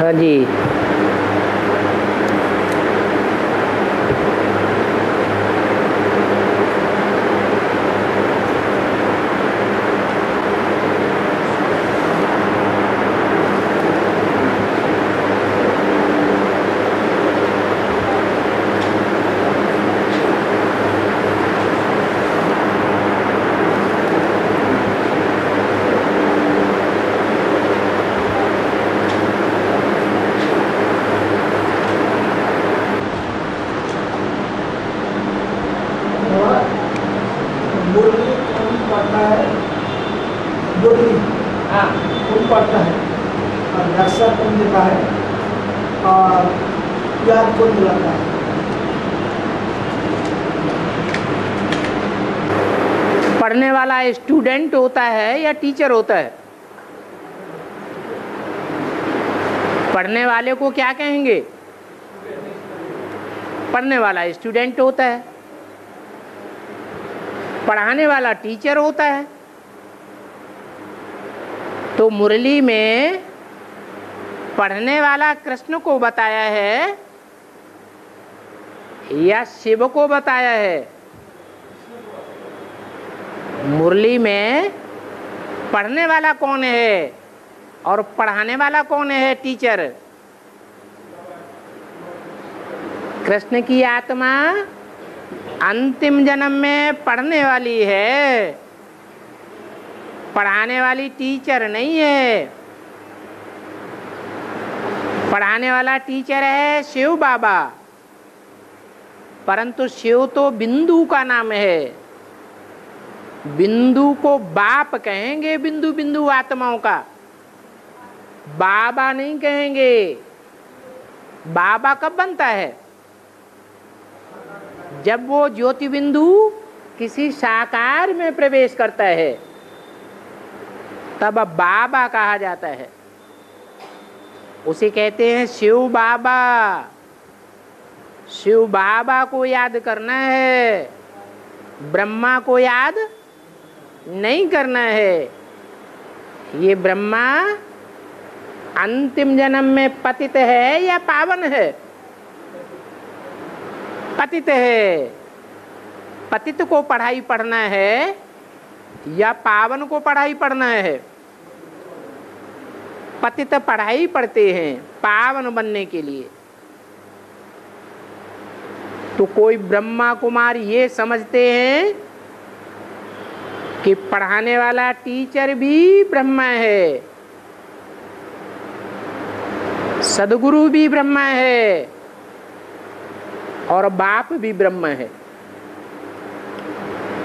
हाँ जी। मुरली कौन पढ़ता है? मुरली हाँ, कौन पढ़ता है? और नक्शा कौन देता है? और याद कौन दिलाता है? पढ़ने वाला स्टूडेंट होता है या टीचर होता है? पढ़ने वाले को क्या कहेंगे? पढ़ने वाला स्टूडेंट होता है, पढ़ाने वाला टीचर होता है। तो मुरली में पढ़ने वाला कृष्ण को बताया है या शिव को बताया है? मुरली में पढ़ने वाला कौन है और पढ़ाने वाला कौन है? टीचर। कृष्ण की आत्मा अंतिम जन्म में पढ़ने वाली है, पढ़ाने वाली टीचर नहीं है। पढ़ाने वाला टीचर है शिव बाबा, परंतु शिव तो बिंदु का नाम है। बिंदु को बाप कहेंगे, बिंदु बिंदु आत्माओं का, बाबा नहीं कहेंगे। बाबा कब बनता है? जब वो ज्योति बिंदु किसी साकार में प्रवेश करता है, तब बाबा कहा जाता है। उसे कहते हैं शिव बाबा। शिव बाबा को याद करना है, ब्रह्मा को याद नहीं करना है। ये ब्रह्मा अंतिम जन्म में पतित है या पावन है? पतित है। पतित को पढ़ाई पढ़ना है या पावन को पढ़ाई पढ़ना है? पतित पढ़ाई पढ़ते हैं पावन बनने के लिए। तो कोई ब्रह्मा कुमार ये समझते हैं कि पढ़ाने वाला टीचर भी ब्रह्मा है, सदगुरु भी ब्रह्मा है और बाप भी ब्रह्म है।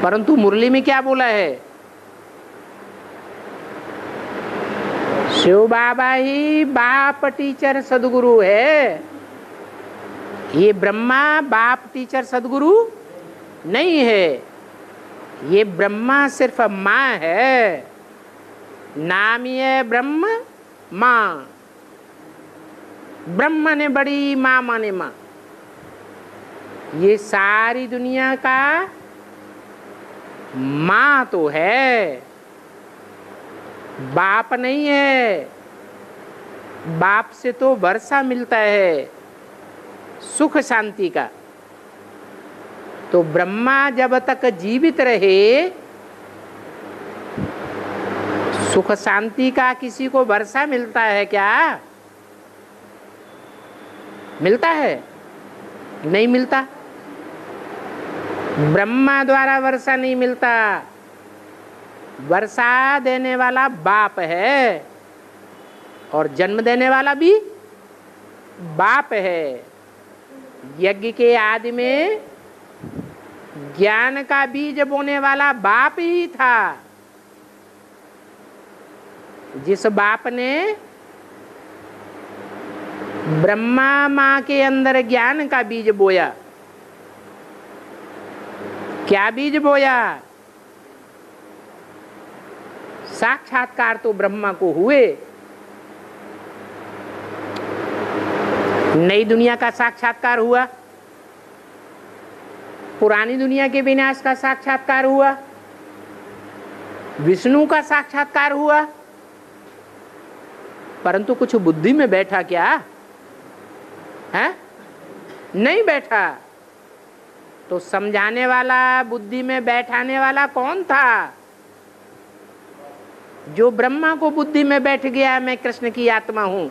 परंतु मुरली में क्या बोला है? शिव बाबा ही बाप टीचर सदगुरु है। ये ब्रह्मा बाप टीचर सदगुरु नहीं है। ये ब्रह्मा सिर्फ माँ है, नाम ही है ब्रह्म माँ। ब्रह्म ने बड़ी, माँ माने माँ। ये सारी दुनिया का माँ तो है, बाप नहीं है। बाप से तो वर्षा मिलता है सुख शांति का। तो ब्रह्मा जब तक जीवित रहे, सुख शांति का किसी को वर्षा मिलता है क्या? मिलता है? नहीं मिलता। ब्रह्मा द्वारा वर्षा नहीं मिलता। वर्षा देने वाला बाप है और जन्म देने वाला भी बाप है। यज्ञ के आदि में ज्ञान का बीज बोने वाला बाप ही था। जिस बाप ने ब्रह्मा माँ के अंदर ज्ञान का बीज बोया। क्या बीज बोया? साक्षात्कार तो ब्रह्मा को हुए। नई दुनिया का साक्षात्कार हुआ, पुरानी दुनिया के विनाश का साक्षात्कार हुआ, विष्णु का साक्षात्कार हुआ। परंतु कुछ बुद्धि में बैठा क्या है? नहीं बैठा। तो समझाने वाला, बुद्धि में बैठाने वाला कौन था? जो ब्रह्मा को बुद्धि में बैठ गया मैं कृष्ण की आत्मा हूं,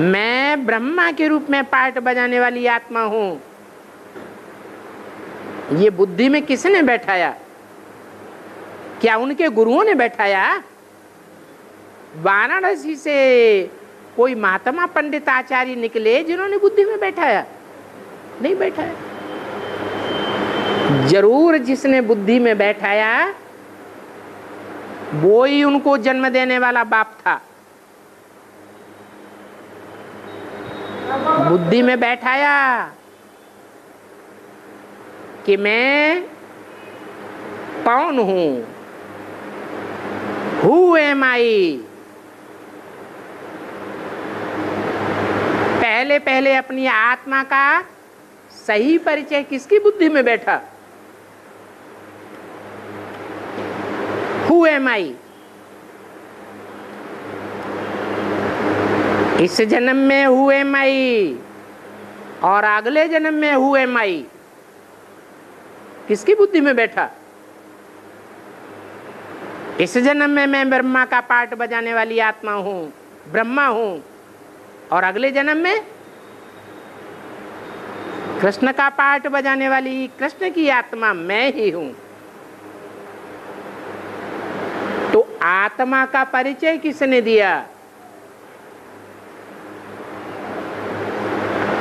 मैं ब्रह्मा के रूप में पार्ट बजाने वाली आत्मा हूं। ये बुद्धि में किसने बैठाया? क्या उनके गुरुओं ने बैठाया? वाराणसी से कोई महात्मा पंडित आचार्य निकले जिन्होंने बुद्धि में बैठाया? नहीं बैठाया। जरूर जिसने बुद्धि में बैठाया वो ही उनको जन्म देने वाला बाप था। बुद्धि में बैठाया कि मैं कौन हूं, हु एम आई। पहले पहले अपनी आत्मा का सही परिचय किसकी बुद्धि में बैठा? हु एम आई। इस जन्म में हु एम आई और अगले जन्म में हु एम आई, किसकी बुद्धि में बैठा? इस जन्म में मैं ब्रह्मा का पार्ट बजाने वाली आत्मा हूं, ब्रह्मा हूं, और अगले जन्म में कृष्ण का पार्ट बजाने वाली कृष्ण की आत्मा मैं ही हूं। तो आत्मा का परिचय किसने दिया?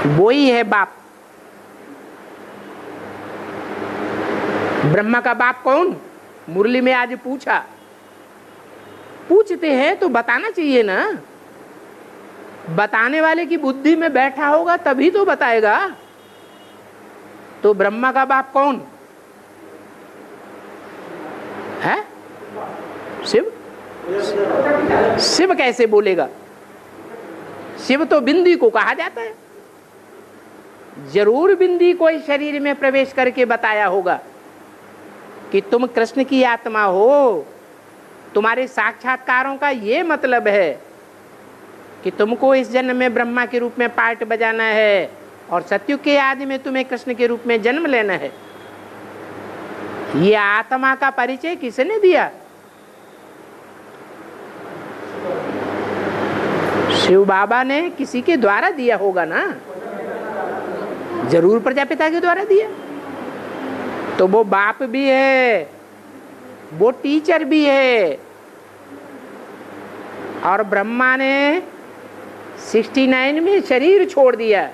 वो ही है बाप। ब्रह्मा का बाप कौन? मुरली में आज पूछा। पूछते हैं तो बताना चाहिए ना। बताने वाले की बुद्धि में बैठा होगा तभी तो बताएगा। तो ब्रह्मा का बाप कौन है? शिव। शिव कैसे बोलेगा? शिव तो बिंदी को कहा जाता है। जरूर बिंदी को इस शरीर में प्रवेश करके बताया होगा कि तुम कृष्ण की आत्मा हो। तुम्हारे साक्षात्कारों का ये मतलब है कि तुमको इस जन्म में ब्रह्मा के रूप में पार्ट बजाना है और सत्युग के आदि में तुम्हें कृष्ण के रूप में जन्म लेना है। ये आत्मा का परिचय किसने दिया? शिव बाबा ने किसी के द्वारा दिया होगा ना। जरूर प्रजापिता के द्वारा दिया। तो वो बाप भी है, वो टीचर भी है। और ब्रह्मा ने 69 में शरीर छोड़ दिया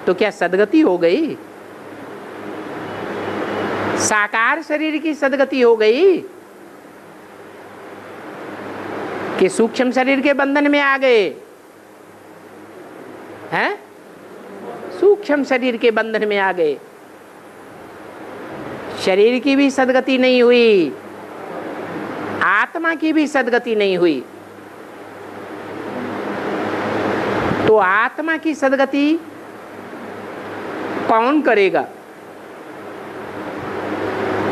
तो क्या सदगति हो गई? साकार शरीर की सदगति हो गई कि सूक्ष्म शरीर के बंधन में आ गए हैं? सूक्ष्म शरीर के बंधन में आ गए। शरीर की भी सदगति नहीं हुई, आत्मा की भी सदगति नहीं हुई। तो आत्मा की सदगति कौन करेगा?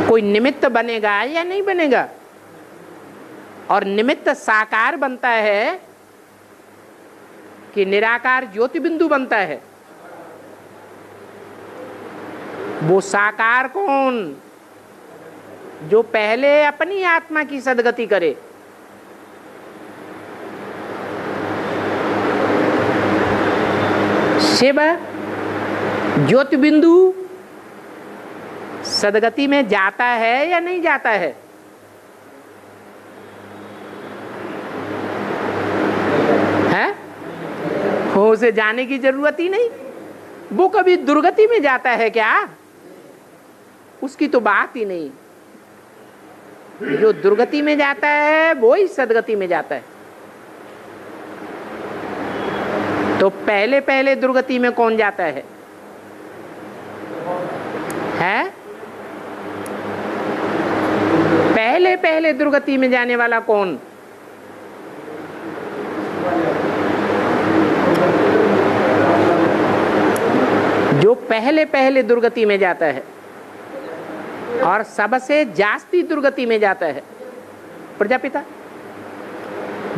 कोई निमित्त बनेगा या नहीं बनेगा? और निमित्त साकार बनता है कि निराकार ज्योति बिंदु बनता है? वो साकार कौन? जो पहले अपनी आत्मा की सदगति करे। शिव ज्योति बिंदु सदगति में जाता है या नहीं जाता है? हैं? उसे जाने की जरूरत ही नहीं। वो कभी दुर्गति में जाता है क्या? उसकी तो बात ही नहीं। जो दुर्गति में जाता है वो ही सदगति में जाता है। तो पहले पहले दुर्गति में कौन जाता है? हैं? पहले पहले दुर्गति में जाने वाला कौन? जो पहले पहले दुर्गति में जाता है और सबसे जास्ती दुर्गति में जाता है प्रजापिता।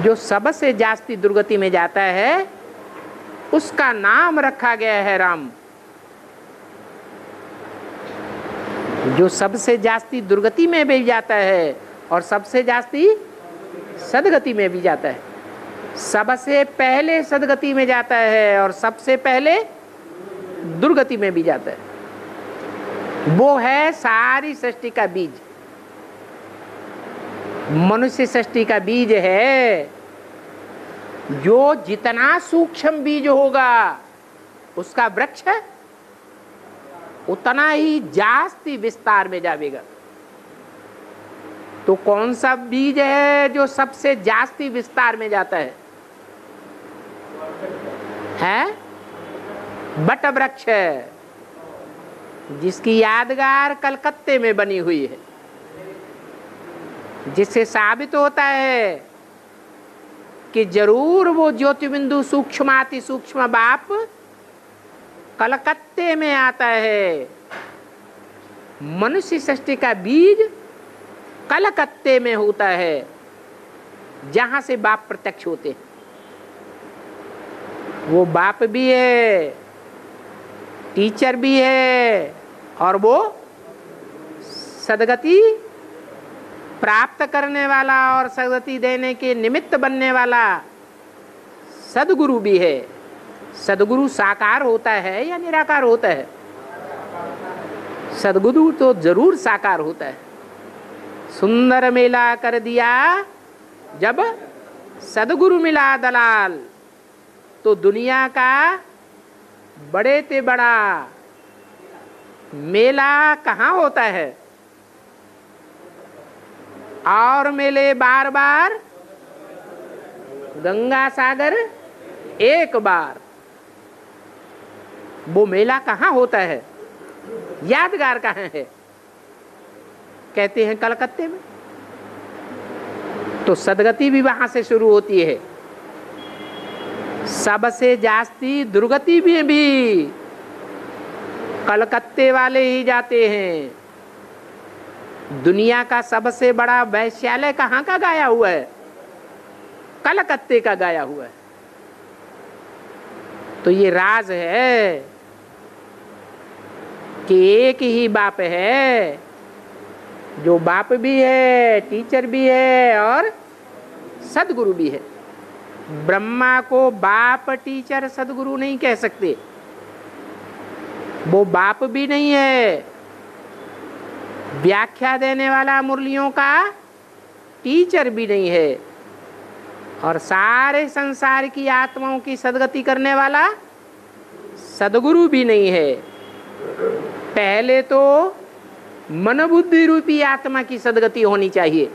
जो सबसे जास्ती दुर्गति में जाता है उसका नाम रखा गया है राम। जो सबसे जास्ती दुर्गति में भी जाता है और सबसे जास्ती सदगति में भी जाता है, सबसे पहले सदगति में जाता है और सबसे पहले दुर्गति में भी जाता है, वो है सारी सृष्टि का बीज। मनुष्य सृष्टि का बीज है, जो जितना सूक्ष्म बीज होगा उसका वृक्ष उतना ही जास्ती विस्तार में जाएगा। तो कौन सा बीज है जो सबसे जास्ती विस्तार में जाता है? बट वृक्ष है, जिसकी यादगार कलकत्ते में बनी हुई है, जिससे साबित होता है कि जरूर वो ज्योतिबिंदु सूक्ष्माति सूक्ष्म बाप कलकत्ते में आता है। मनुष्य सृष्टि का बीज कलकत्ते में होता है, जहां से बाप प्रत्यक्ष होते हैं। वो बाप भी है, टीचर भी है, और वो सदगति प्राप्त करने वाला और सदगति देने के निमित्त बनने वाला सदगुरु भी है। सदगुरु साकार होता है या निराकार होता है? सदगुरु तो जरूर साकार होता है। सुंदर मेला कर दिया जब सदगुरु मिला दलाल, तो दुनिया का बड़े ते बड़ा मेला कहाँ होता है? और मेले बार बार, गंगा सागर एक बार। वो मेला कहाँ होता है? यादगार कहाँ है? कहते हैं कलकत्ते में। तो सदगति भी वहां से शुरू होती है। सबसे जास्ती दुर्गति में भी कलकत्ते वाले ही जाते हैं। दुनिया का सबसे बड़ा वैश्यालय कहाँ का गाया हुआ है? कलकत्ते का गाया हुआ है। तो ये राज है कि एक ही बाप है, जो बाप भी है, टीचर भी है और सदगुरु भी है। ब्रह्मा को बाप, टीचर, सदगुरु नहीं कह सकते। वो बाप भी नहीं है, व्याख्या देने वाला मुरलियों का टीचर भी नहीं है, और सारे संसार की आत्माओं की सदगति करने वाला सदगुरु भी नहीं है। पहले तो मन बुद्धि रूपी आत्मा की सदगति होनी चाहिए।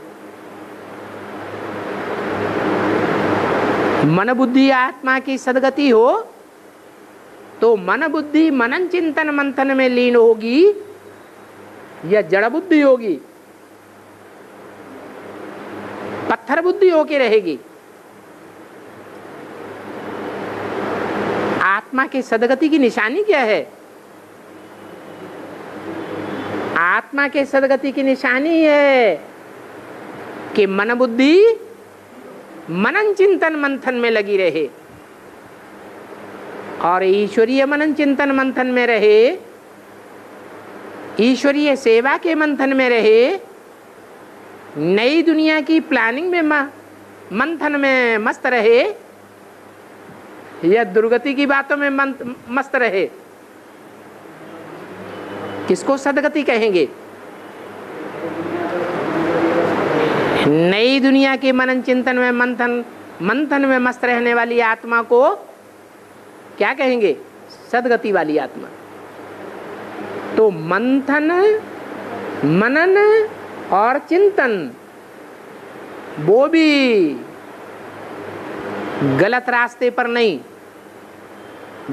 मन बुद्धि आत्मा की सदगति हो तो मन बुद्धि मनन चिंतन मंथन में लीन होगी या जड़ बुद्धि होगी? पत्थर बुद्धि होके रहेगी। आत्मा की सदगति की निशानी क्या है? आत्मा के सदगति की निशानी है कि मन बुद्धि मनन चिंतन मंथन में लगी रहे और ईश्वरीय मनन चिंतन मंथन में रहे, ईश्वरीय सेवा के मंथन में रहे, नई दुनिया की प्लानिंग में मंथन में मस्त रहे, या दुर्गति की बातों में मस्त रहे। किसको सदगति कहेंगे? नई दुनिया के मनन चिंतन में मंथन में मस्त रहने वाली आत्मा को क्या कहेंगे? सदगति वाली आत्मा। तो मंथन, मनन और चिंतन वो भी गलत रास्ते पर नहीं,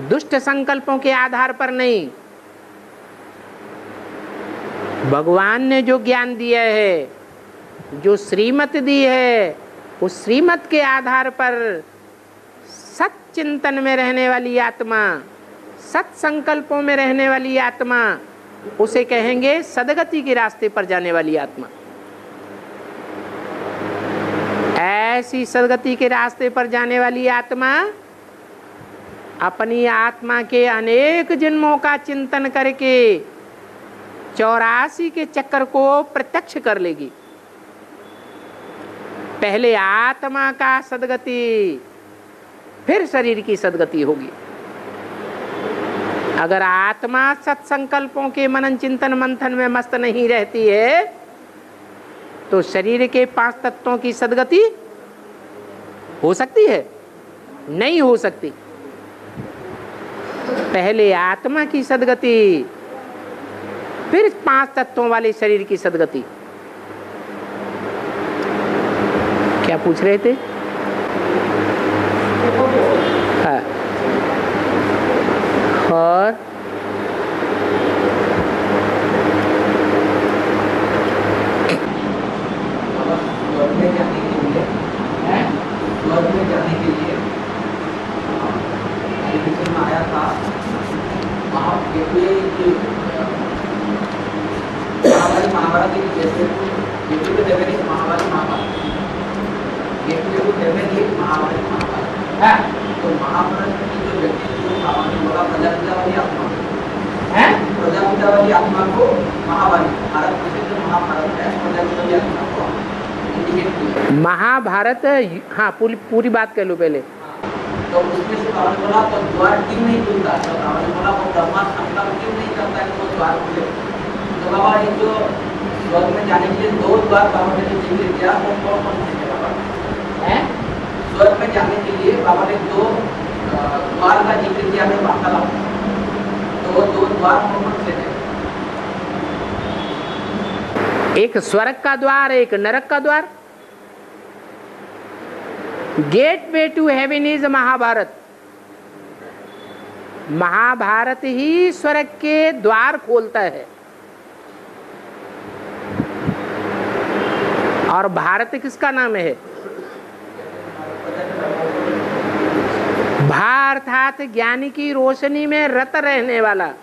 दुष्ट संकल्पों के आधार पर नहीं। भगवान ने जो ज्ञान दिया है, जो श्रीमत दी है, उस श्रीमत के आधार पर सत चिंतन में रहने वाली आत्मा, सत संकल्पों में रहने वाली आत्मा, उसे कहेंगे सदगति के रास्ते पर जाने वाली आत्मा। ऐसी सदगति के रास्ते पर जाने वाली आत्मा अपनी आत्मा के अनेक जन्मों का चिंतन करके 84 के चक्कर को प्रत्यक्ष कर लेगी। पहले आत्मा का सदगति, फिर शरीर की सदगति होगी। अगर आत्मा सत्संकल्पों के मनन चिंतन मंथन में मस्त नहीं रहती है तो शरीर के 5 तत्वों की सदगति हो सकती है? नहीं हो सकती। पहले आत्मा की सदगति, फिर 5 तत्वों वाले शरीर की सदगति। क्या पूछ रहे थे? हाँ। और जाने के लिए आया था महाभारत जैसे महाभारत तो महाभारत की जो व्यक्ति बोला प्रजापिता वाली आत्मा है, प्रजापिता वाली आत्मा को महाभारत महाभारत है, प्रजापिता वाली आत्मा को महाभारत। हाँ, पूरी बात कर लो पहले। तो उसमें से रावण बोला तो द्वार क्यों नहीं खुलता? तो रावण बोला वो ब्रह्मा संकल्प क्यों नहीं करता कि वो द्वार खुले? तो बाबा ये जो स्वर्ग में जाने के लिए 2 द्वार बाबा ने जिक्र किया, वो कौन से बाबा है? स्वर्ग में जाने के लिए बाबा ने 2 द्वार का जिक्र किया है वार्तालाप। तो वो 2 द्वार कौन से हैं? एक स्वर्ग का द्वार, एक नरक का द्वार। Gateway to heaven is Mahabharat. Mahabharat ही स्वर्ग के द्वार खोलता है। और भारत किसका नाम है? भा अर्थात ज्ञानी की रोशनी में रत रहने वाला,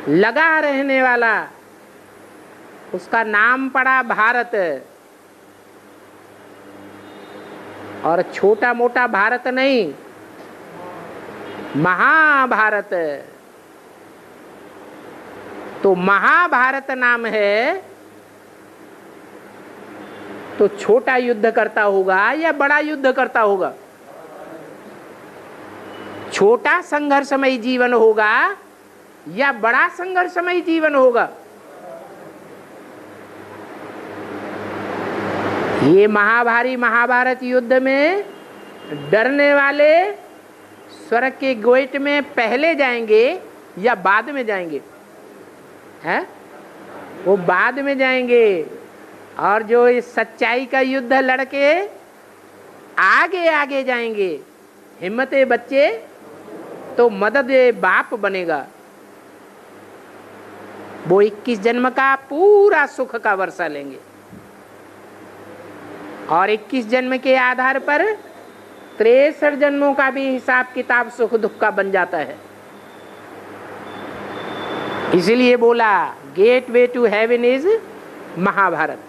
लगा रहने वाला, उसका नाम पड़ा भारत। और छोटा मोटा भारत नहीं, महाभारत। तो महाभारत नाम है तो छोटा युद्ध करता होगा या बड़ा युद्ध करता होगा? छोटा संघर्षमय जीवन होगा या बड़ा संघर्षमय जीवन होगा? ये महाभारी महाभारत युद्ध में डरने वाले स्वर्ग के गेट में पहले जाएंगे या बाद में जाएंगे? हैं? वो बाद में जाएंगे। और जो इस सच्चाई का युद्ध लड़के आगे आगे जाएंगे, हिम्मते बच्चे तो मदद बाप बनेगा। वो 21 जन्म का पूरा सुख का वर्षा लेंगे और 21 जन्म के आधार पर 63 जन्मों का भी हिसाब किताब सुख दुख का बन जाता है। इसीलिए बोला gateway to heaven is Mahabharat.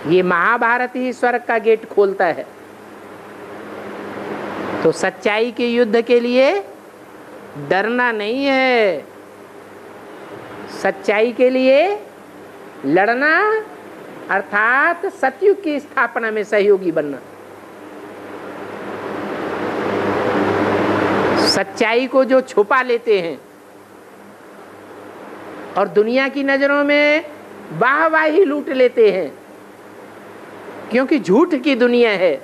ये महाभारत ही स्वर्ग का गेट खोलता है। तो सच्चाई के युद्ध के लिए डरना नहीं है, सच्चाई के लिए लड़ना अर्थात सतयुग की स्थापना में सहयोगी बनना। सच्चाई को जो छुपा लेते हैं और दुनिया की नजरों में वाहवाही लूट लेते हैं, क्योंकि झूठ की दुनिया है,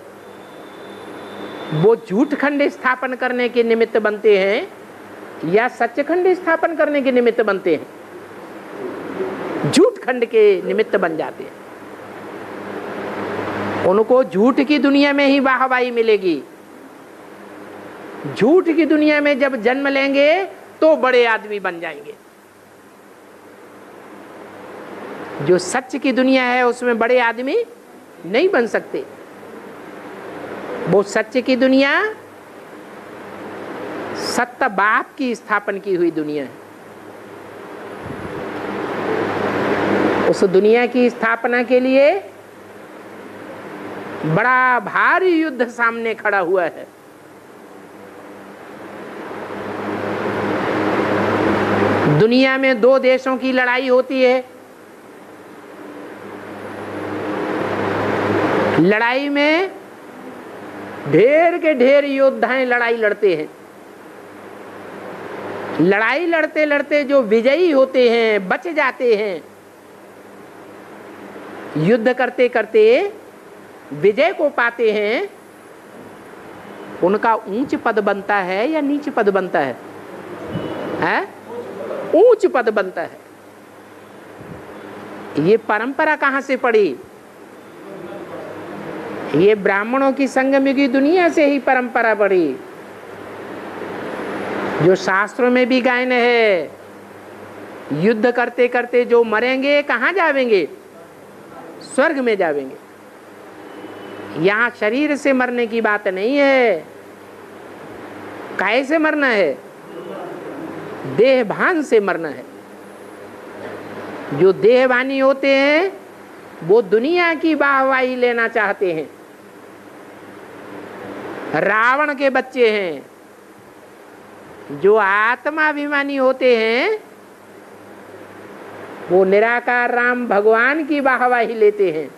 वो झूठ खंड स्थापन करने के निमित्त बनते हैं या सच्चखंड स्थापन करने के निमित्त बनते हैं? झूठ खंड के निमित्त बन जाते हैं। उनको झूठ की दुनिया में ही वाहवाही मिलेगी। झूठ की दुनिया में जब जन्म लेंगे तो बड़े आदमी बन जाएंगे। जो सच की दुनिया है उसमें बड़े आदमी नहीं बन सकते। वो सच की दुनिया सत्य बाप की स्थापन की हुई दुनिया है। उस दुनिया की स्थापना के लिए बड़ा भारी युद्ध सामने खड़ा हुआ है। दुनिया में दो देशों की लड़ाई होती है। लड़ाई में ढेर के ढेर योद्धाएं लड़ाई लड़ते हैं। लड़ाई लड़ते लड़ते जो विजयी होते हैं, बच जाते हैं, युद्ध करते करते विजय को पाते हैं, उनका ऊंच पद बनता है या नीच पद बनता है? हैं? ऊंच पद बनता है। ये परंपरा कहां से पड़ी? ये ब्राह्मणों की संगमयुगी दुनिया से ही परंपरा पड़ी, जो शास्त्रों में भी गायन है। युद्ध करते करते जो मरेंगे कहां जावेंगे? स्वर्ग में जावेंगे। यहां शरीर से मरने की बात नहीं है। कैसे मरना है? देहभान से मरना है। जो देहभानी होते हैं वो दुनिया की वाहवाही लेना चाहते हैं। रावण के बच्चे हैं। जो आत्माभिमानी होते हैं वो निराकार राम भगवान की वाहवाही लेते हैं,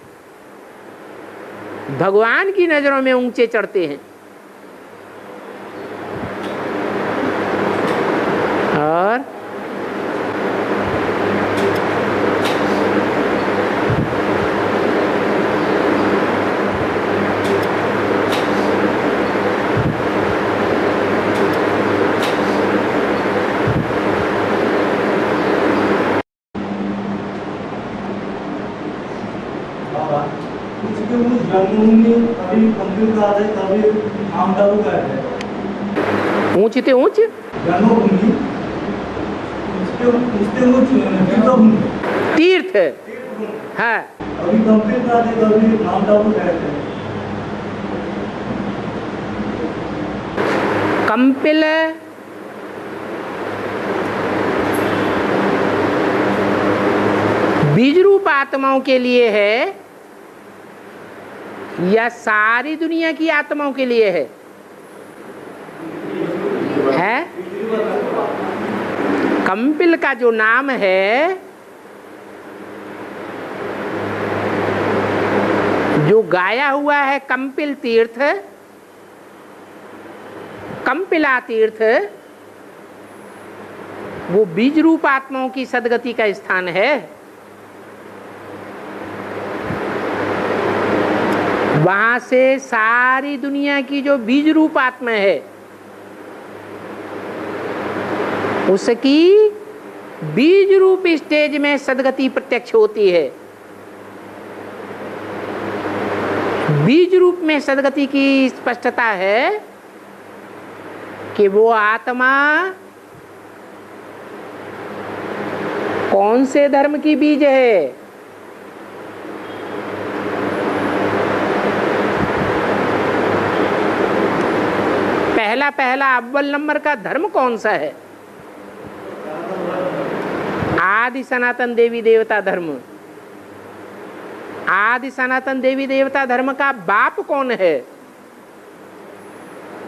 भगवान की नजरों में ऊंचे चढ़ते हैं। और जन्मभूमि कभी कंप्लीट का है, कभी आमदारू का है। ऊंचते ऊंच जन्मभूमि उसके ऊंच तीर्थ है। हाँ, कभी कंप्लीट का है, कभी आमदारू का है। कंपिल बीज रूप आत्माओं के लिए है या सारी दुनिया की आत्माओं के लिए है? कंपिल का जो नाम है, जो गाया हुआ है कंपिल तीर्थ, कंपिला तीर्थ, वो बीज रूप आत्माओं की सदगति का स्थान है। वहां से सारी दुनिया की जो बीज रूप आत्मा है उसकी बीज रूप स्टेज में सदगति प्रत्यक्ष होती है। बीज रूप में सदगति की स्पष्टता है कि वो आत्मा कौन से धर्म की बीज है? पहला अव्वल नंबर का धर्म कौन सा है? आदि सनातन देवी देवता धर्म। आदि सनातन देवी देवता धर्म का बाप कौन है?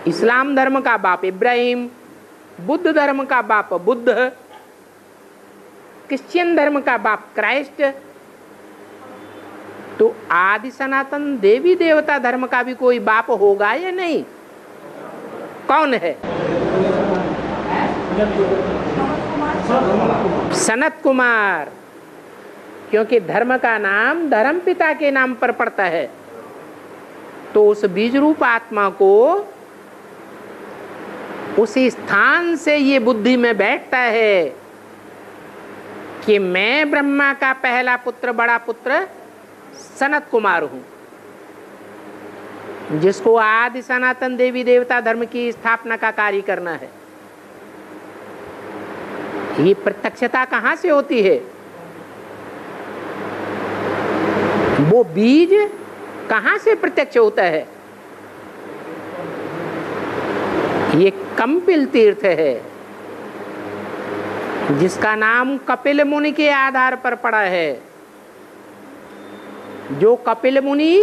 इस्लाम धर्म का बाप इब्राहिम, बुद्ध धर्म का बाप बुद्ध, क्रिश्चियन धर्म का बाप क्राइस्ट। तो आदि सनातन देवी देवता धर्म का भी कोई बाप होगा या नहीं? कौन है? सनत कुमार। क्योंकि धर्म का नाम धर्म पिता के नाम पर पड़ता है, तो उस बीज रूप आत्मा को उसी स्थान से ये बुद्धि में बैठता है कि मैं ब्रह्मा का पहला पुत्र, बड़ा पुत्र सनत कुमार हूं, जिसको आदि सनातन देवी देवता धर्म की स्थापना का कार्य करना है। ये प्रत्यक्षता कहां से होती है? वो बीज कहां से प्रत्यक्ष होता है? ये कंपिल तीर्थ है, जिसका नाम कपिल मुनि के आधार पर पड़ा है। जो कपिल मुनि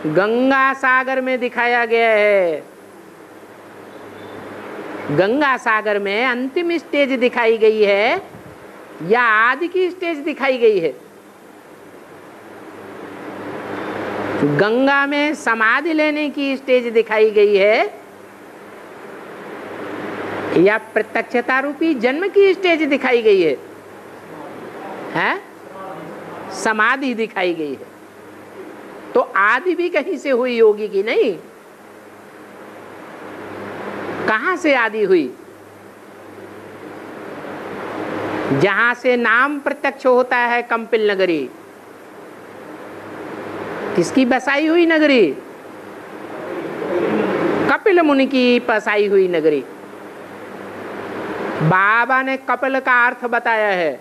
गंगा सागर में दिखाया गया है। गंगा सागर में अंतिम स्टेज दिखाई गई है या आदि की स्टेज दिखाई गई है? गंगा में समाधि लेने की स्टेज दिखाई गई है या प्रत्यक्षता रूपी जन्म की स्टेज दिखाई गई है? हैं? समाधि दिखाई गई है। तो आदि भी कहीं से हुई होगी कि नहीं? कहां से आदि हुई? जहां से नाम प्रत्यक्ष होता है, कंपिल नगरी। किसकी बसाई हुई नगरी? कपिल मुनि की बसाई हुई नगरी। बाबा ने कपिल का अर्थ बताया है।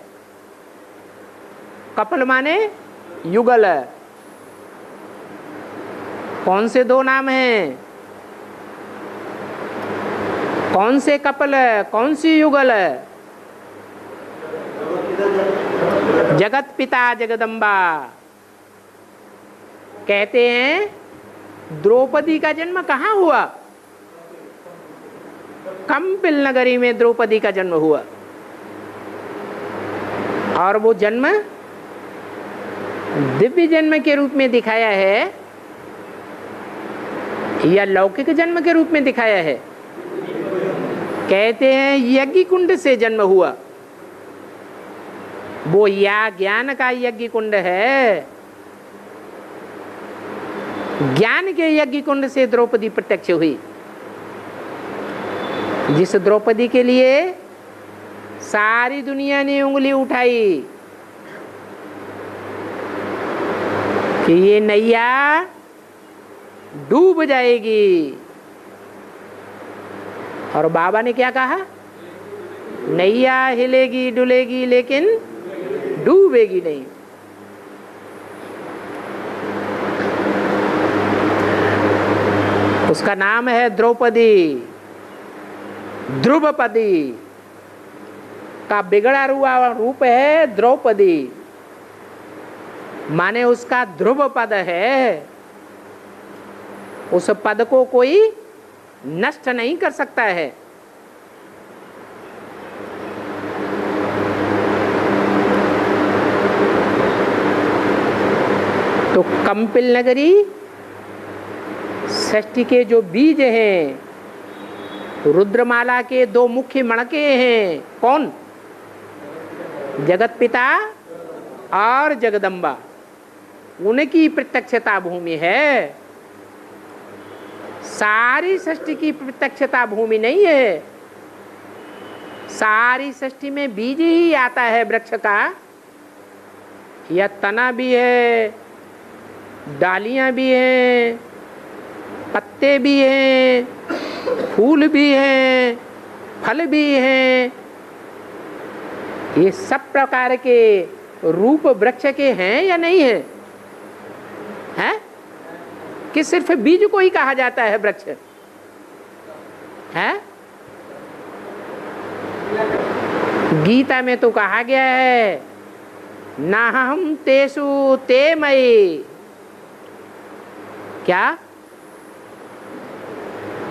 कपिल माने युगल। कौन से दो नाम हैं? कौन से कपिल, कौन सी युगल? जगत पिता जगदम्बा। कहते हैं द्रौपदी का जन्म कहाँ हुआ? कंपिल नगरी में द्रौपदी का जन्म हुआ। और वो जन्म दिव्य जन्म के रूप में दिखाया है या लौकिक जन्म के रूप में दिखाया है? कहते हैं यज्ञ कुंड से जन्म हुआ। वो या ज्ञान का यज्ञ कुंड है। ज्ञान के यज्ञ कुंड से द्रौपदी प्रत्यक्ष हुई, जिस द्रौपदी के लिए सारी दुनिया ने उंगली उठाई कि ये नैया डूब जाएगी। और बाबा ने क्या कहा? नैया हिलेगी डुलेगी लेकिन डूबेगी नहीं। उसका नाम है द्रौपदी। ध्रुवपदी का बिगड़ा हुआ रूप है द्रौपदी, माने उसका ध्रुव पद है। उस पद को कोई नष्ट नहीं कर सकता है। तो कंपिल नगरी षष्ठी के जो बीज हैं, रुद्रमाला के दो मुख्य मणके हैं। कौन? जगत पिता और जगदम्बा। उनकी प्रत्यक्षता भूमि है। सारी सृष्टि की प्रत्यक्षता भूमि नहीं है। सारी सृष्टि में बीज ही आता है वृक्ष का, या तना भी है, डालियां भी हैं, पत्ते भी हैं, फूल भी हैं, फल भी हैं। ये सब प्रकार के रूप वृक्ष के हैं या नहीं है? हैं? कि सिर्फ बीज को ही कहा जाता है वृक्ष? है? गीता में तो कहा गया है नाहं तेषु ते मयि। क्या?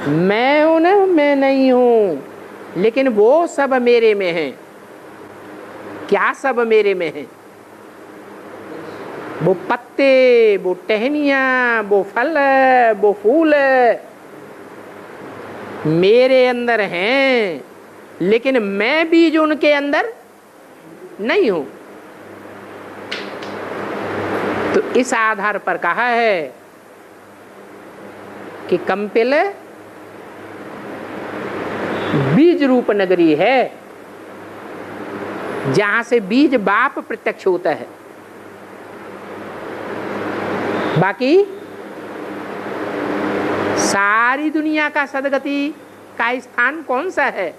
मैं उनमें नहीं हूं लेकिन वो सब मेरे में हैं। क्या सब मेरे में हैं? वो पत्ते, वो टहनियाँ, वो फल, वो फूल मेरे अंदर हैं, लेकिन मैं बीज उनके अंदर नहीं हूं। तो इस आधार पर कहा है कि कंपिल बीज रूप नगरी है, जहां से बीज बाप प्रत्यक्ष होता है। बाकी सारी दुनिया का सदगति का स्थान कौन सा है?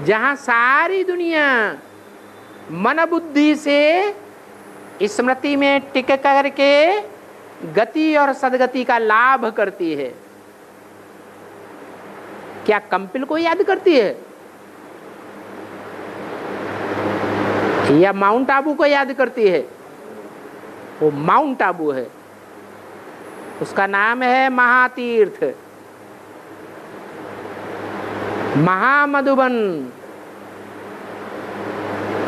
जहां सारी दुनिया मन बुद्धि से स्मृति में टिक करके गति और सदगति का लाभ करती है। क्या कंपिल को याद करती है या माउंट आबू को याद करती है? वो माउंट आबू है। उसका नाम है महातीर्थ, महामधुबन।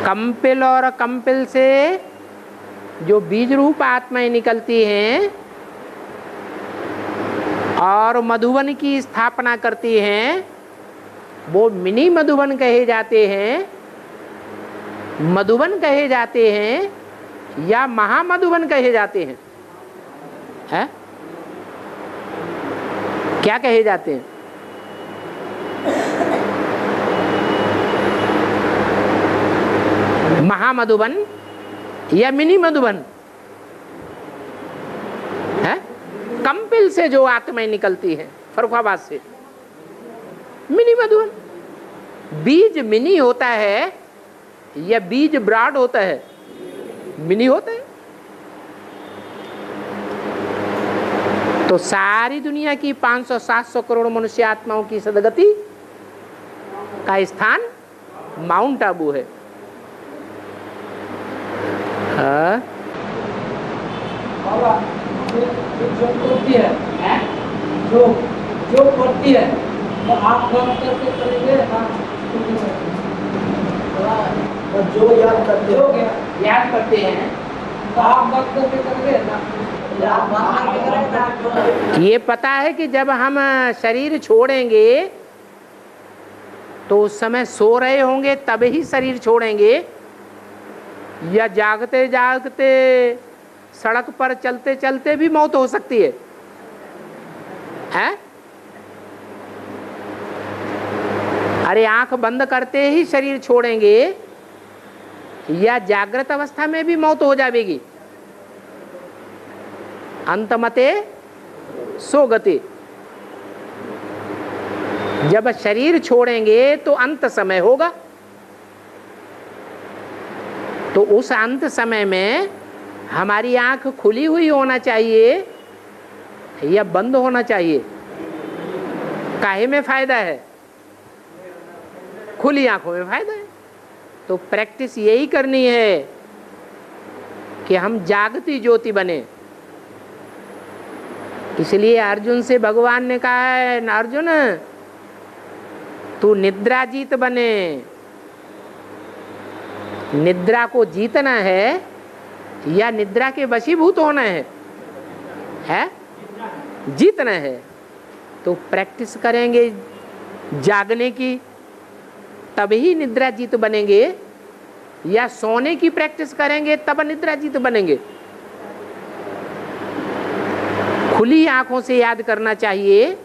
कंपिल और कंपिल से जो बीज रूप आत्माएं निकलती हैं और मधुबन की स्थापना करती हैं, वो मिनी मधुबन कहे जाते हैं, मधुबन कहे जाते हैं या महामधुबन कहे जाते हैं? है? क्या कहे जाते हैं? महामधुबन या मिनी मधुबन? है? कंपिल से जो आत्माएं निकलती हैं फर्रुखाबाद से, मिनी मधुबन। बीज मिनी होता है या बीज ब्रॉड होता है? मिनी होता है। तो सारी दुनिया की 500-700 करोड़ मनुष्य आत्माओं की सदगति का स्थान माउंट आबू है। हाँ? बाबा, जो करती है, जो करती है, तो आप बंद करके करेंगे ना? और जो याद करते हैं, तो आप बंद करके करेंगे ना? ये पता है कि जब हम शरीर छोड़ेंगे तो उस समय सो रहे होंगे तब ही शरीर छोड़ेंगे, या जागते जागते सड़क पर चलते चलते भी मौत हो सकती है? हैं? अरे आंख बंद करते ही शरीर छोड़ेंगे या जागृत अवस्था में भी मौत हो जाएगी? अंतमते सो गति। जब शरीर छोड़ेंगे तो अंत समय होगा, तो उस अंत समय में हमारी आंख खुली हुई होना चाहिए या बंद होना चाहिए? काहे में फायदा है? खुली आंखों में फायदा है। तो प्रैक्टिस यही करनी है कि हम जागती ज्योति बने। इसलिए अर्जुन से भगवान ने कहा है, अर्जुन तू निद्राजीत बने। निद्रा को जीतना है या निद्रा के वशीभूत होना है? है? जीतना है। तो प्रैक्टिस करेंगे जागने की, तभी निद्राजीत बनेंगे, या सोने की प्रैक्टिस करेंगे तब निद्राजीत बनेंगे? खुली आंखों से याद करना चाहिए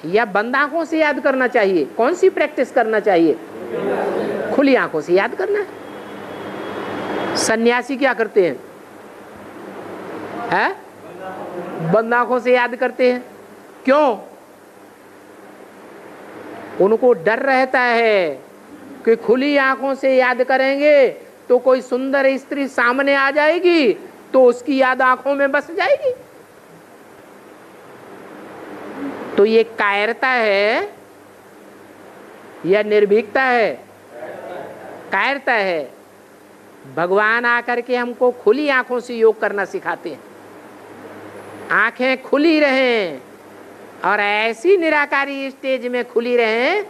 या बंद आंखों से याद करना चाहिए? कौन सी प्रैक्टिस करना चाहिए? खुली आंखों से याद करना है। सन्यासी क्या करते हैं? बंद आंखों से याद करते हैं। क्यों? उनको डर रहता है कि खुली आंखों से याद करेंगे तो कोई सुंदर स्त्री सामने आ जाएगी तो उसकी याद आंखों में बस जाएगी। तो ये कायरता है या निर्भीकता है? कायरता है। भगवान आकर के हमको खुली आंखों से योग करना सिखाते हैं। आंखें खुली रहें और ऐसी निराकारी स्टेज में खुली रहें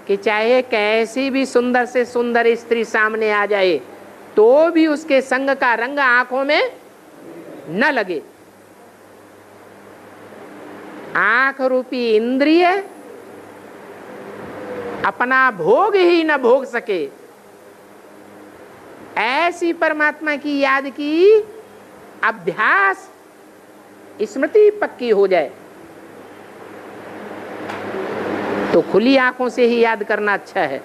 कि चाहे कैसी भी सुंदर से सुंदर स्त्री सामने आ जाए तो भी उसके संग का रंग आंखों में न लगे। आंख रूपी इंद्रिय अपना भोग ही न भोग सके, ऐसी परमात्मा की याद की अभ्यास स्मृति पक्की हो जाए तो खुली आंखों से ही याद करना अच्छा है।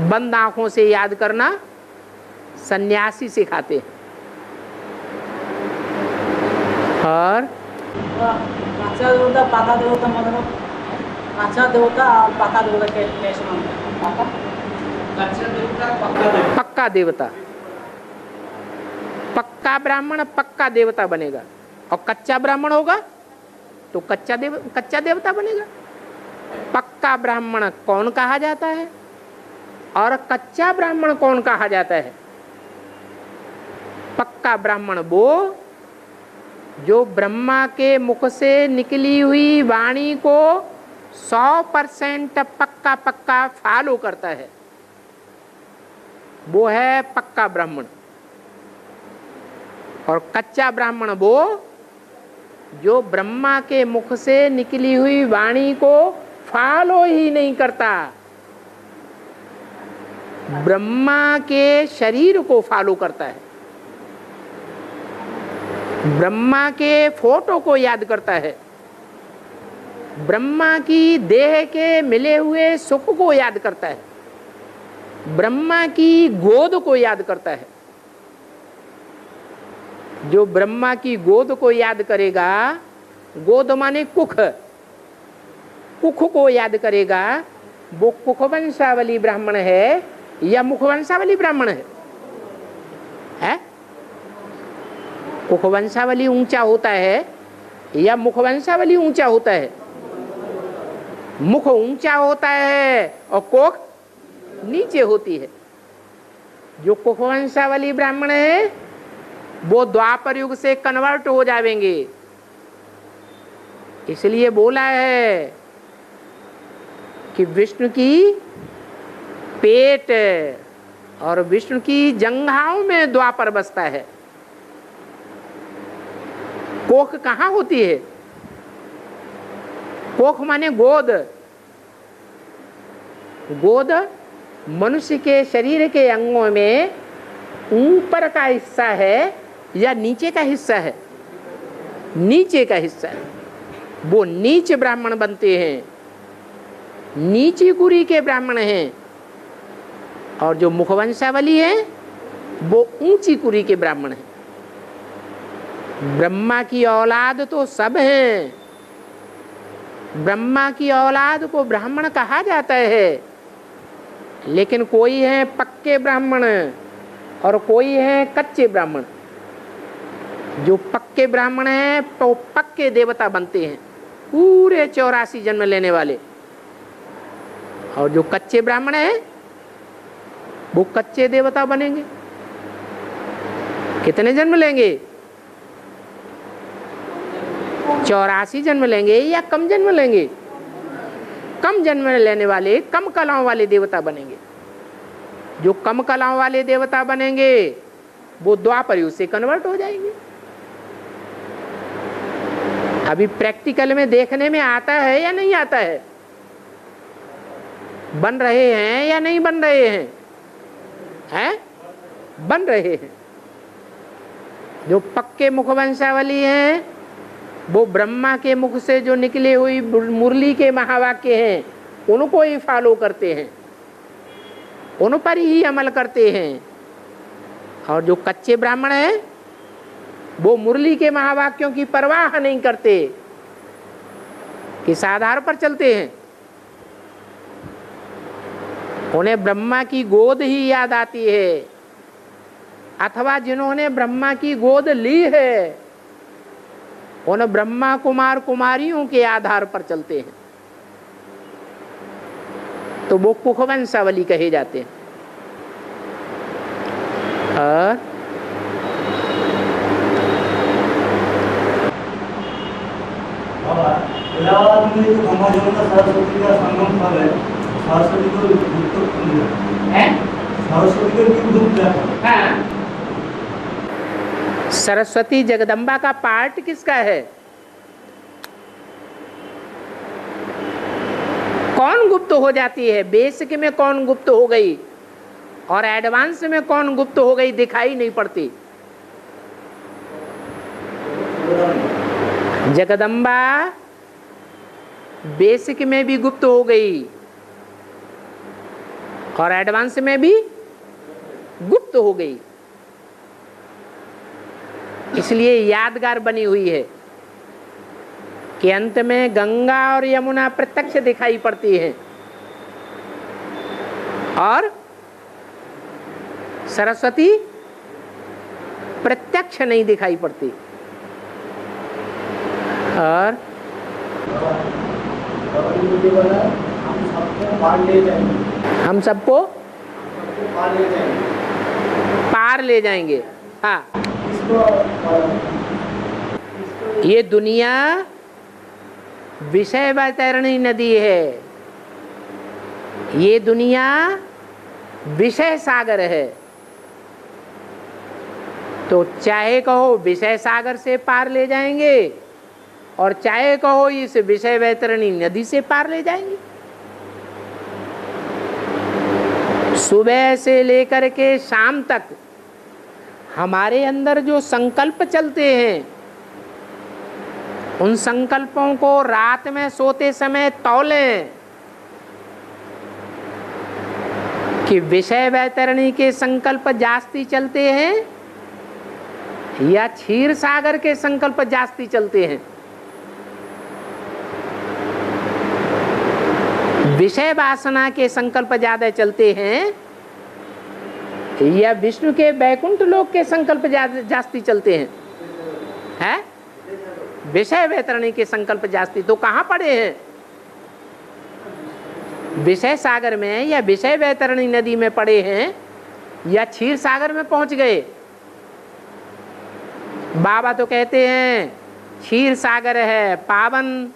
बंद आंखों से याद करना सन्यासी सिखाते हैं। और काचा देवता पाका देवता मतलब काचा देवता और पाका देवता कैसे मानते हैं? काचा देवता पक्का देवता, पक्का ब्राह्मण पक्का देवता बनेगा, और कच्चा ब्राह्मण होगा तो कच्चा देवता बनेगा। पक्का ब्राह्मण कौन कहा जाता है और कच्चा ब्राह्मण कौन कहा जाता है? पक्का ब्राह्मण वो जो ब्रह्मा के मुख से निकली हुई वाणी को 100% पक्का पक्का फॉलो करता है, वो है पक्का ब्राह्मण। और कच्चा ब्राह्मण वो जो ब्रह्मा के मुख से निकली हुई वाणी को फॉलो ही नहीं करता, ब्रह्मा के शरीर को फॉलो करता है, ब्रह्मा के फोटो को याद करता है, ब्रह्मा की देह के मिले हुए सुख को याद करता है, ब्रह्मा की गोद को याद करता है। जो ब्रह्मा की गोद को याद करेगा, गोद माने कुख, कुख को याद करेगा, वो कुखवंशावली ब्राह्मण है या मुखवंशावली ब्राह्मण है? कुखवंशावली ऊंचा होता है या मुखवंशावली ऊंचा होता है? मुख ऊंचा होता है और कोख नीचे होती है। जो कुखवंशावली ब्राह्मण है वो द्वापर युग से कन्वर्ट हो जाएंगे। इसलिए बोला है कि विष्णु की पेट और विष्णु की जंघाओं में द्वापर बसता है। कोख कहाँ होती है? कोख माने गोद। गोद मनुष्य के शरीर के अंगों में ऊपर का हिस्सा है या नीचे का हिस्सा है? नीचे का हिस्सा है। वो नीच ब्राह्मण बनते हैं, नीची कुरी के ब्राह्मण हैं। और जो मुखवंशावली है वो ऊंची कुरी के ब्राह्मण हैं। ब्रह्मा की औलाद तो सब हैं, ब्रह्मा की औलाद को ब्राह्मण कहा जाता है, लेकिन कोई है पक्के ब्राह्मण और कोई है कच्चे ब्राह्मण। जो पक्के ब्राह्मण हैं तो पक्के देवता बनते हैं, पूरे 84 जन्म लेने वाले। और जो कच्चे ब्राह्मण हैं वो कच्चे देवता बनेंगे। कितने जन्म लेंगे? 84 जन्म लेंगे या कम जन्म लेंगे? कम जन्म लेने वाले कम कलाओं वाले देवता बनेंगे। जो कम कलाओं वाले देवता बनेंगे वो द्वापर युग से कन्वर्ट हो जाएंगे। अभी प्रैक्टिकल में देखने में आता है या नहीं आता है? बन रहे हैं या नहीं बन रहे हैं? हैं? बन रहे हैं। जो पक्के मुखवंशावली हैं वो ब्रह्मा के मुख से जो निकले हुई मुरली के महावाक्य हैं उनको ही फॉलो करते हैं, उन पर ही अमल करते हैं। और जो कच्चे ब्राह्मण हैं वो मुरली के महावाक्यों की परवाह नहीं करते, किस आधार पर चलते हैं? उन्हें ब्रह्मा की गोद ही याद आती है, अथवा जिन्होंने ब्रह्मा की गोद ली है उन ब्रह्मा कुमार कुमारियों के आधार पर चलते हैं, तो वो कुखवंशावली कहे जाते हैं। और इलाहाबाद में जो घमाजों का सरस्वती का संगम स्थल है, सरस्वती को सरस्वती को रूप क्या है? सरस्वती जगदम्बा का पार्ट किसका है? कौन गुप्त हो जाती है? बेसिक में कौन गुप्त हो गई और एडवांस में कौन गुप्त हो गई दिखाई नहीं पड़ती। जगदम्बा बेसिक में भी गुप्त हो गई और एडवांस में भी गुप्त हो गई, इसलिए यादगार बनी हुई है कि अंत में गंगा और यमुना प्रत्यक्ष दिखाई पड़ती हैं और सरस्वती प्रत्यक्ष नहीं दिखाई पड़ती। और हम सबको पार ले जाएंगे। हाँ, ये दुनिया विषय वैतरणी नदी है, ये दुनिया विषय सागर है। तो चाहे कहो विषय सागर से पार ले जाएंगे और चाहे कहो इस विषय वैतरणी नदी से पार ले जाएंगे। सुबह से लेकर के शाम तक हमारे अंदर जो संकल्प चलते हैं, उन संकल्पों को रात में सोते समय तौलें कि विषय वैतरणी के संकल्प जास्ती चलते हैं या क्षीर सागर के संकल्प जास्ती चलते हैं। विषय वासना के संकल्प ज्यादा चलते हैं या विष्णु के बैकुंठ लोक के संकल्प जास्ती चलते हैं? है विषय वैतरणी के संकल्प जास्ती। तो कहाँ पड़े हैं? विषय सागर में या विषय वैतरणी नदी में पड़े हैं या क्षीर सागर में पहुंच गए? बाबा तो कहते हैं क्षीर सागर है पावन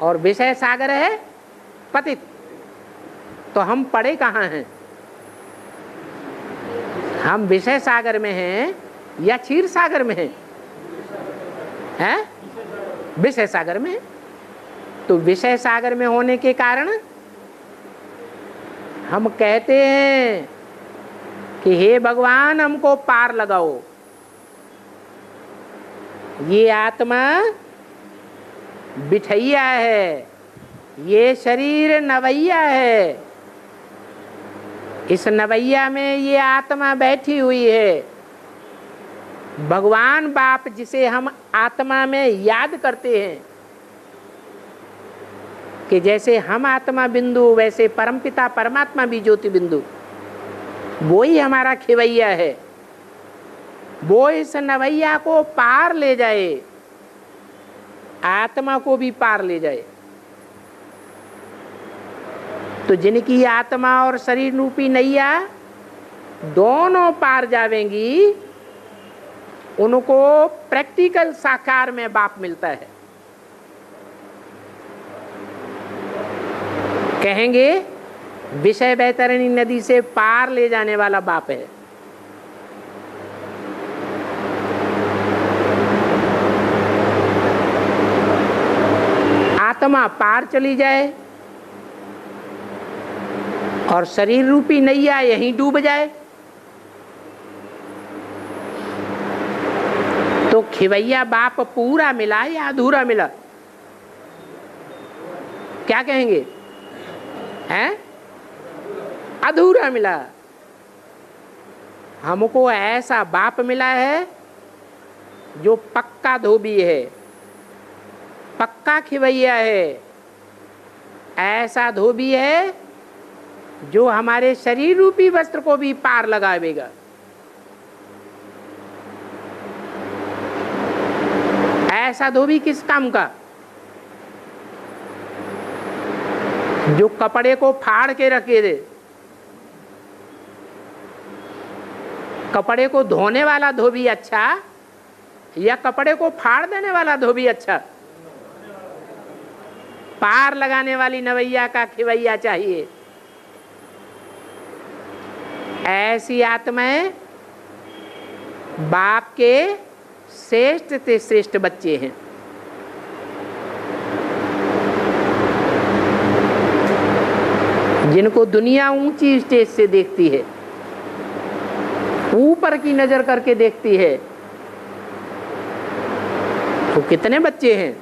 और विषय सागर है पतित। तो हम पड़े कहाँ हैं? हम विषय सागर में हैं या क्षीर सागर में हैं? हैं? विषय सागर में। तो विषय सागर में होने के कारण हम कहते हैं कि हे भगवान हमको पार लगाओ। ये आत्मा बिठैया है, ये शरीर नवैया है, इस नवैया में ये आत्मा बैठी हुई है। भगवान बाप जिसे हम आत्मा में याद करते हैं कि जैसे हम आत्मा बिंदु वैसे परमपिता परमात्मा भी ज्योति बिंदु, वो ही हमारा खिवैया है। वो इस नवैया को पार ले जाए, आत्मा को भी पार ले जाए। तो जिनकी आत्मा और शरीर रूपी नैया दोनों पार जावेंगी, उनको प्रैक्टिकल साकार में बाप मिलता है। कहेंगे विषय वैतरणी नदी से पार ले जाने वाला बाप है। आत्मा पार चली जाए और शरीर रूपी नैया यहीं डूब जाए तो खिवैया बाप पूरा मिला या अधूरा मिला? क्या कहेंगे? हैं? अधूरा मिला। हमको ऐसा बाप मिला है जो पक्का धोबी है, पक्का खिवैया है। ऐसा धोबी है जो हमारे शरीर रूपी वस्त्र को भी पार लगावेगा। ऐसा धोबी किस काम का? जो कपड़े को फाड़ के रखे दे। कपड़े को धोने वाला धोबी अच्छा या कपड़े को फाड़ देने वाला धोबी अच्छा? पार लगाने वाली नवैया का खिवैया चाहिए। ऐसी आत्माएं बाप के श्रेष्ठ से श्रेष्ठ बच्चे हैं। जिनको दुनिया ऊंची स्टेज से देखती है, ऊपर की नजर करके देखती है, तो कितने बच्चे हैं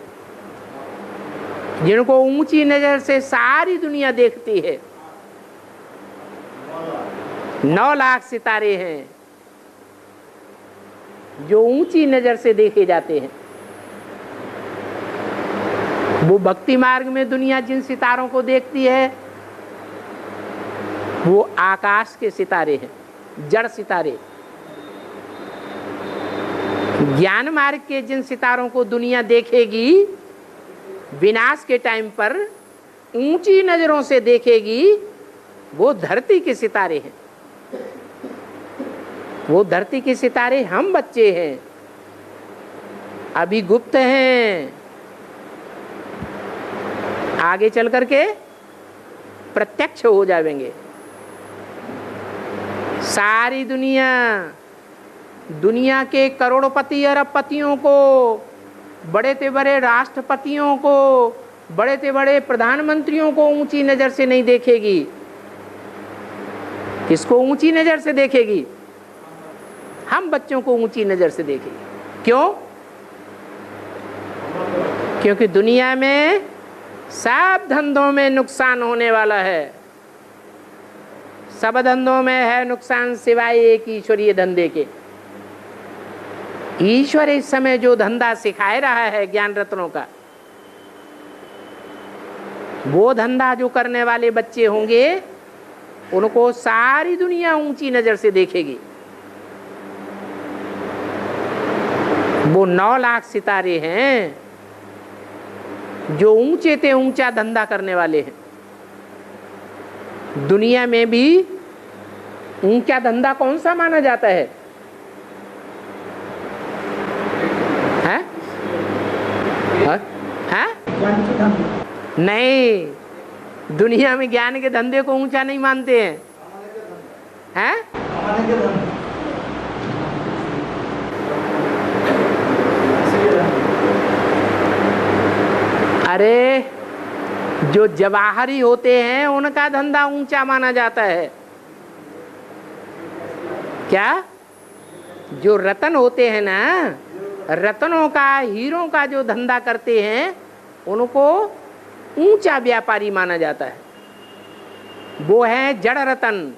जिनको ऊंची नजर से सारी दुनिया देखती है। 9 लाख सितारे हैं जो ऊंची नजर से देखे जाते हैं। वो भक्ति मार्ग में दुनिया जिन सितारों को देखती है वो आकाश के सितारे हैं, जड़ सितारे। ज्ञान मार्ग के जिन सितारों को दुनिया देखेगी विनाश के टाइम पर ऊंची नजरों से देखेगी, वो धरती के सितारे हैं। वो धरती के सितारे हम बच्चे हैं। अभी गुप्त हैं, आगे चल करके प्रत्यक्ष हो जाएंगे। सारी दुनिया के करोड़पति अरबपतियों को, बड़े से बड़े राष्ट्रपतियों को, बड़े से बड़े प्रधानमंत्रियों को ऊंची नजर से नहीं देखेगी। किसको ऊंची नजर से देखेगी? हम बच्चों को ऊंची नजर से देखेगी। क्यों? क्योंकि दुनिया में सब धंधों में नुकसान होने वाला है। सब धंधों में है नुकसान सिवाय एक ईश्वरीय धंधे के। ईश्वर इस समय जो धंधा सिखाए रहा है ज्ञान रत्नों का, वो धंधा जो करने वाले बच्चे होंगे उनको सारी दुनिया ऊंची नजर से देखेगी। वो 9 लाख सितारे हैं जो ऊंचे ते ऊंचा धंधा करने वाले हैं। दुनिया में भी ऊंचा धंधा कौन सा माना जाता है? हैं? नहीं, दुनिया में ज्ञान के धंधे को ऊंचा नहीं मानते हैं। हैं? अरे जो जवाहरी होते हैं उनका धंधा ऊंचा माना जाता है। क्या? जो रतन होते हैं ना, रत्नों का, हीरों का जो धंधा करते हैं उनको ऊंचा व्यापारी माना जाता है। वो है जड़ रतन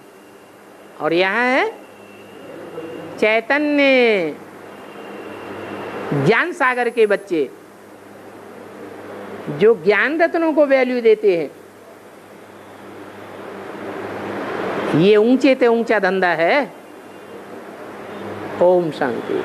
और यहाँ है चैतन्य ज्ञान सागर के बच्चे जो ज्ञान रत्नों को वैल्यू देते हैं। ये ऊंचे ते ऊंचा धंधा है। ओम शांति।